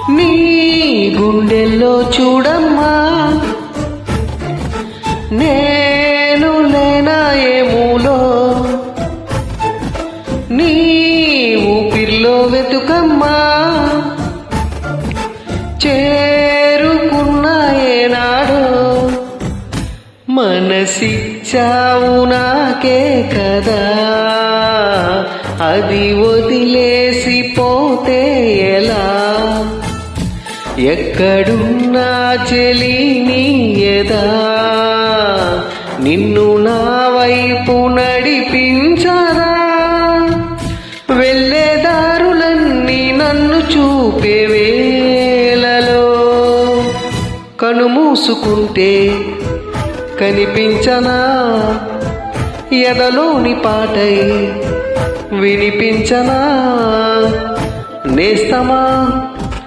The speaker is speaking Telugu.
నీ గుండెల్లో చూడమ్మా నేను లేనా ఏమూలో నీ ఊపిరిలో వెతుకమ్మా చేరుకున్న ఏనాడో మనసిచ్చావు నాకే కదా అది వదిలేసిపోతే ఎలా ఎక్కడున్నా చెలి నీ ఎదా నిన్ను నా వైపు నడిపించరా వెళ్ళేదారులన్నీ నన్ను చూపే వేళలో కనుమూసుకుంటే కనిపించనా ఎదలోని పాటై వినిపించనా నేస్తమా